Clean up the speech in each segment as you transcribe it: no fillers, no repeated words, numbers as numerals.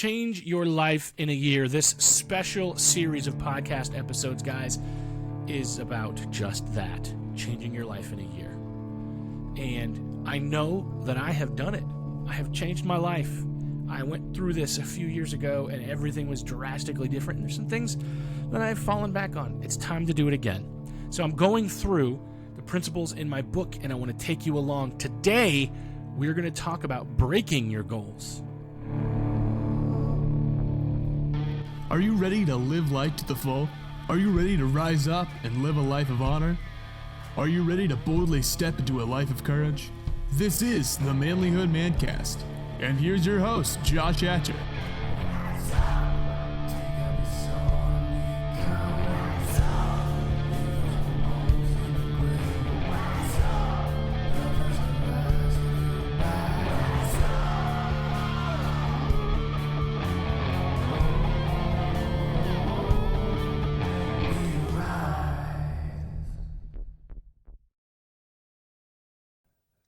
Change Your Life in a Year. This special series of podcast episodes, guys, is about just that, changing your life in a year. And I know that I have done it. I have changed my life. I went through this a few years ago, and everything was drastically different. And there's some things that I've fallen back on. It's time to do it again. So I'm going through the principles in my book, and I want to take you along. Today, we're going to talk about breaking your goals. Are you ready to live life to the full? Are you ready to rise up and live a life of honor? Are you ready to boldly step into a life of courage? This is the Manlihood Mancast, and here's your host, Josh Hatcher.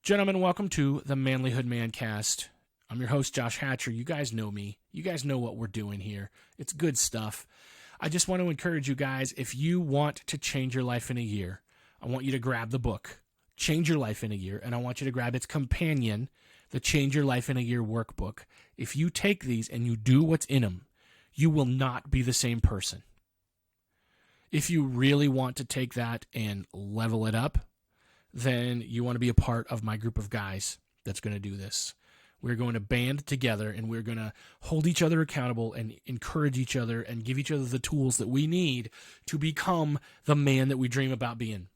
Gentlemen, welcome to the Manlihood Mancast. I'm your host, Josh Hatcher. You guys know me. You guys know what we're doing here. It's good stuff. I just want to encourage you guys, if you want to change your life in a year, I want you to grab the book, Change Your Life in a Year, and I want you to grab its companion, the Change Your Life in a Year workbook. If you take these and you do what's in them, you will not be the same person. If you really want to take that and level it up, then you want to be a part of my group of guys that's going to do this. We're going to band together, and we're going to hold each other accountable and encourage each other and give each other the tools that we need to become the man that we dream about being,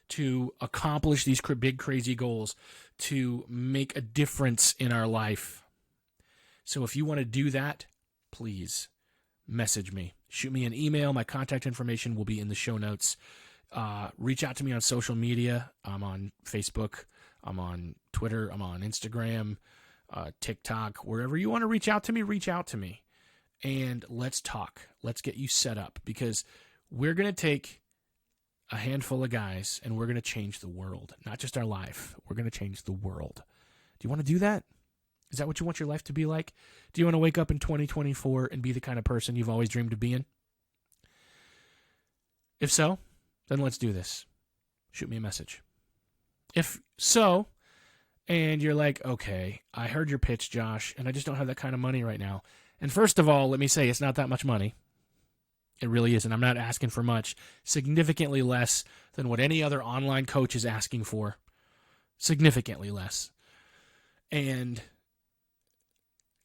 to accomplish these big, crazy goals, to make a difference in our life. So if you want to do that, please message me. Shoot me an email. My contact information will be in the show notes. Reach out to me on social media. I'm on Facebook. I'm on Twitter. I'm on Instagram, TikTok. Wherever you want to reach out to me. And let's talk. Let's get you set up, because we're going to take a handful of guys and we're going to change the world. Not just our life. We're going to change the world. Do you want to do that? Is that what you want your life to be like? Do you want to wake up in 2024 and be the kind of person you've always dreamed of being? If so, then let's do this. Shoot me a message. If so, and you're like, okay, I heard your pitch, Josh, and I just don't have that kind of money right now. And first of all, let me say, it's not that much money. It really isn't. I'm not asking for much. Significantly less than what any other online coach is asking for. Significantly less. And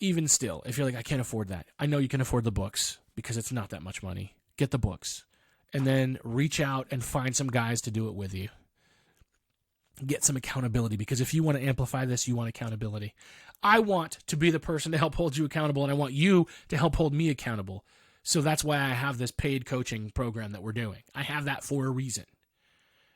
even still, if you're like, I can't afford that, I know you can afford the books, because it's not that much money. Get the books. And then reach out and find some guys to do it with you. Get some accountability, because if you want to amplify this, you want accountability. I want to be the person to help hold you accountable, and I want you to help hold me accountable. So that's why I have this paid coaching program that we're doing. I have that for a reason.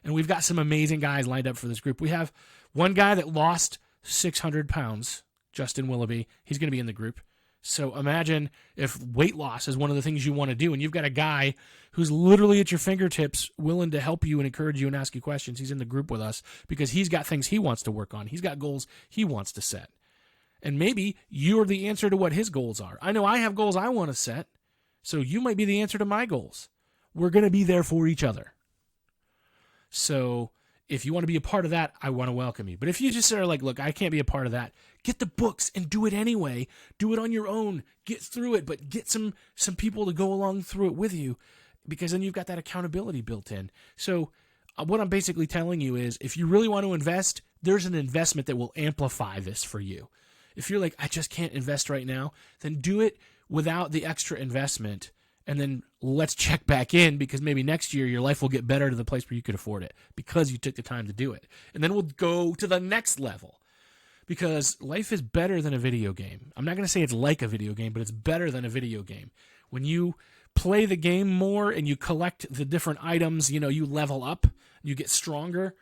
And we've got some amazing guys lined up for this group. We have one guy that lost 600 pounds, Justin Willoughby. He's going to be in the group. So imagine if weight loss is one of the things you want to do, and you've got a guy who's literally at your fingertips willing to help you and encourage you and ask you questions. He's in the group with us because he's got things he wants to work on. He's got goals he wants to set. And maybe you're the answer to what his goals are. I know I have goals I want to set, so you might be the answer to my goals. We're going to be there for each other. So if you want to be a part of that, I want to welcome you. But if you just are like, look, I can't be a part of that, get the books and do it anyway. Do it on your own. Get through it, but get some people to go along through it with you, because then you've got that accountability built in. So what I'm basically telling you is, if you really want to invest, there's an investment that will amplify this for you. If you're like, I just can't invest right now, then do it without the extra investment. And then let's check back in, because maybe next year your life will get better to the place where you could afford it, because you took the time to do it. And then we'll go to the next level, because life is better than a video game. I'm not going to say it's like a video game, but it's better than a video game. When you play the game more and you collect the different items, you level up, you get stronger.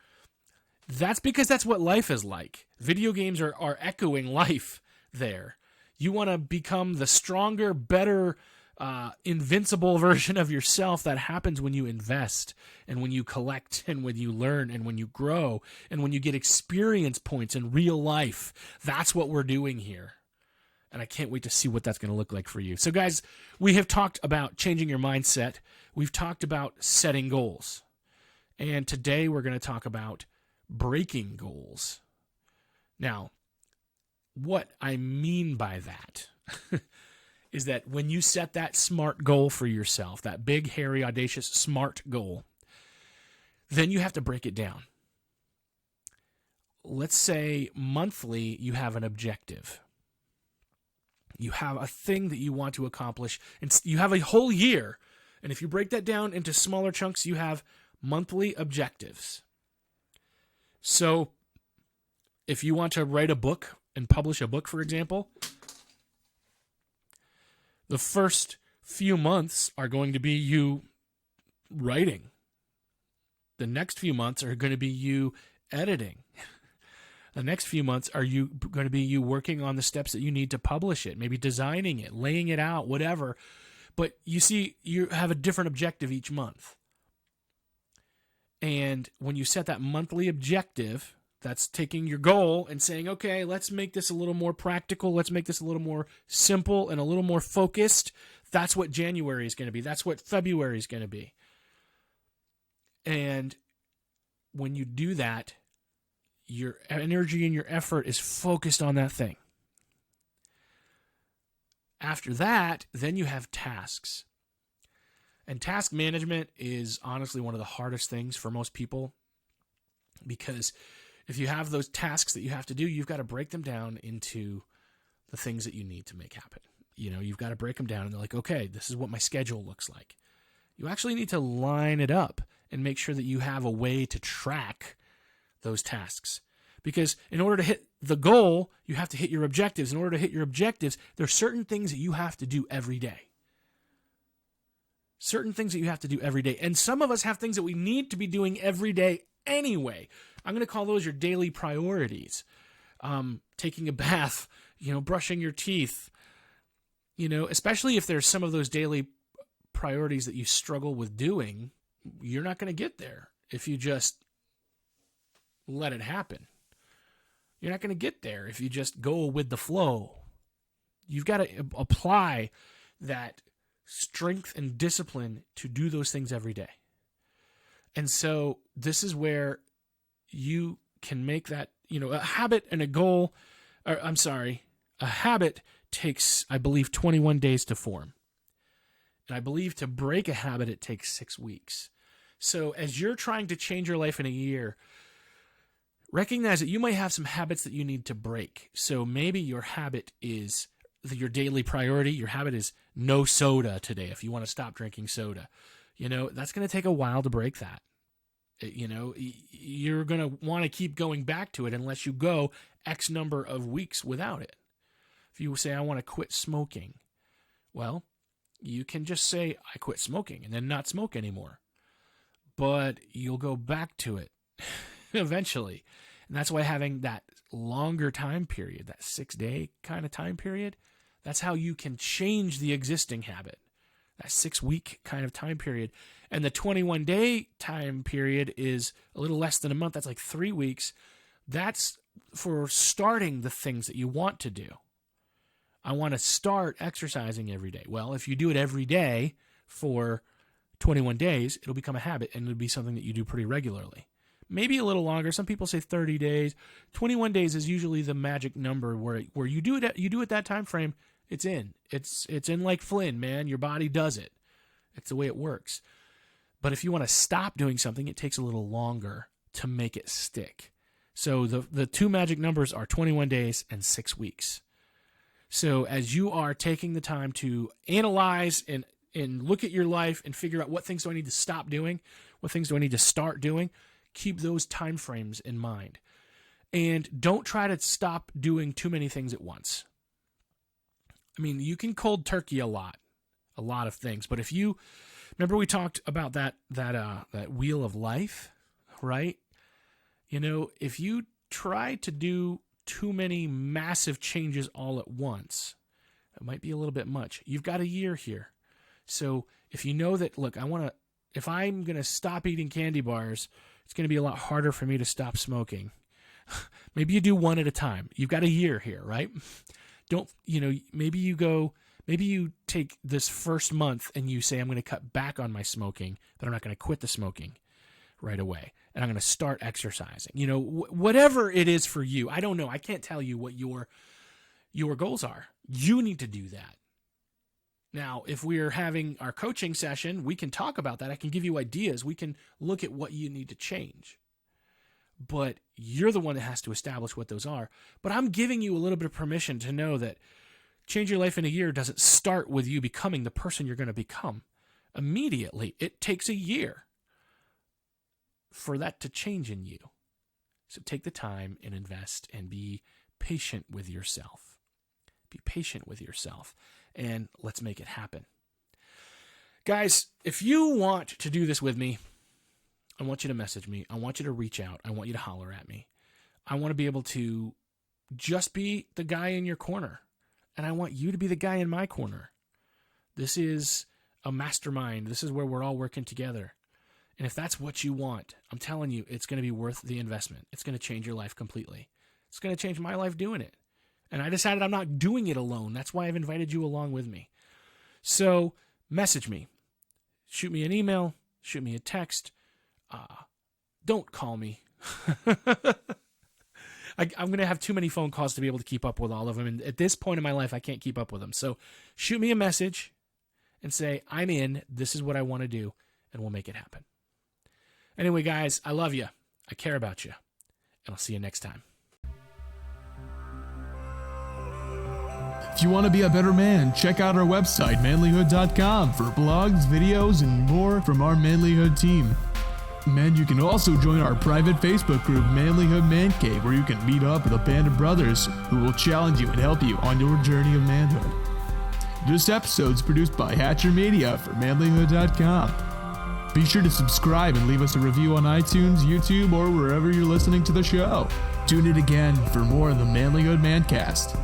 That's because that's what life is like. Video games are echoing life there. You want to become the stronger, better, invincible version of yourself. That happens when you invest, and when you collect, and when you learn, and when you grow, and when you get experience points in real life. That's what we're doing here. And I can't wait to see what that's going to look like for you. So, guys, we have talked about changing your mindset. We've talked about setting goals. And today we're going to talk about breaking goals. Now, what I mean by that is that when you set that SMART goal for yourself, that big, hairy, audacious, SMART goal, then you have to break it down. Let's say monthly you have an objective. You have a thing that you want to accomplish, and you have a whole year. And if you break that down into smaller chunks, you have monthly objectives. So if you want to write a book and publish a book, for example, the first few months are going to be you writing. The next few months are going to be you editing. The next few months are going to be you working on the steps that you need to publish it, maybe designing it, laying it out, whatever. But you see, you have a different objective each month. And when you set that monthly objective, that's taking your goal and saying, okay, let's make this a little more practical. Let's make this a little more simple and a little more focused. That's what January is going to be. That's what February is going to be. And when you do that, your energy and your effort is focused on that thing. After that, then you have tasks. And task management is honestly one of the hardest things for most people, because if you have those tasks that you have to do, you've got to break them down into the things that you need to make happen. You've got to break them down, and they're like, okay, this is what my schedule looks like. You actually need to line it up and make sure that you have a way to track those tasks. Because in order to hit the goal, you have to hit your objectives. In order to hit your objectives, there are certain things that you have to do every day. Certain things that you have to do every day. And some of us have things that we need to be doing every day anyway. I'm going to call those your daily priorities. Taking a bath, brushing your teeth, especially if there's some of those daily priorities that you struggle with doing, you're not going to get there if you just let it happen. You're not going to get there if you just go with the flow. You've got to apply that strength and discipline to do those things every day. And so this is where you can make that, a habit and a goal, a habit takes, I believe, 21 days to form. And I believe to break a habit, it takes 6 weeks. So as you're trying to change your life in a year, recognize that you might have some habits that you need to break. So maybe your habit is your daily priority. Your habit is no soda today. If you want to stop drinking soda, that's going to take a while to break that. You're going to want to keep going back to it unless you go X number of weeks without it. If you say, I want to quit smoking, well, you can just say, I quit smoking, and then not smoke anymore. But you'll go back to it eventually. And that's why having that longer time period, that 6-day kind of time period, that's how you can change the existing habit. That 6-week kind of time period. And the 21-day time period is a little less than a month. That's like 3 weeks. That's for starting the things that you want to do. I want to start exercising every day. Well, if you do it every day for 21 days, it'll become a habit, and it'll be something that you do pretty regularly. Maybe a little longer. Some people say 30 days. 21 days is usually the magic number where you do it that time frame. It's in. It's in like Flynn, man. Your body does it. It's the way it works. But if you want to stop doing something, it takes a little longer to make it stick. So the two magic numbers are 21 days and 6 weeks. So as you are taking the time to analyze and look at your life and figure out what things do I need to stop doing, what things do I need to start doing, keep those time frames in mind. And don't try to stop doing too many things at once. I mean, you can cold turkey a lot of things. But if you remember, we talked about that wheel of life, right? If you try to do too many massive changes all at once, it might be a little bit much. You've got a year here. So if you know that, look, if I'm going to stop eating candy bars, it's going to be a lot harder for me to stop smoking. Maybe you do one at a time. You've got a year here, right? maybe you take this first month and you say, I'm going to cut back on my smoking, but I'm not going to quit the smoking right away. And I'm going to start exercising. Whatever it is for you. I don't know. I can't tell you what your goals are. You need to do that. Now, if we're having our coaching session, we can talk about that. I can give you ideas. We can look at what you need to change. But you're the one that has to establish what those are. But I'm giving you a little bit of permission to know that change your life in a year doesn't start with you becoming the person you're going to become immediately. It takes a year for that to change in you. So take the time and invest and be patient with yourself. Be patient with yourself. And let's make it happen. Guys, if you want to do this with me, I want you to message me. I want you to reach out. I want you to holler at me. I want to be able to just be the guy in your corner. And I want you to be the guy in my corner. This is a mastermind. This is where we're all working together. And if that's what you want, I'm telling you, it's going to be worth the investment. It's going to change your life completely. It's going to change my life doing it. And I decided I'm not doing it alone. That's why I've invited you along with me. So message me. Shoot me an email. Shoot me a text. Don't call me. I'm going to have too many phone calls to be able to keep up with all of them. And at this point in my life, I can't keep up with them. So shoot me a message and say, I'm in. This is what I want to do. And we'll make it happen. Anyway, guys, I love you. I care about you. And I'll see you next time. If you want to be a better man, check out our website, manlihood.com, for blogs, videos, and more from our Manlihood team. And you can also join our private Facebook group, Manlihood Man Cave, where you can meet up with a band of brothers who will challenge you and help you on your journey of manhood. This episode is produced by Hatcher Media for manlihood.com. Be sure to subscribe and leave us a review on iTunes, YouTube, or wherever you're listening to the show. Tune in again for more of the Manlihood Mancast.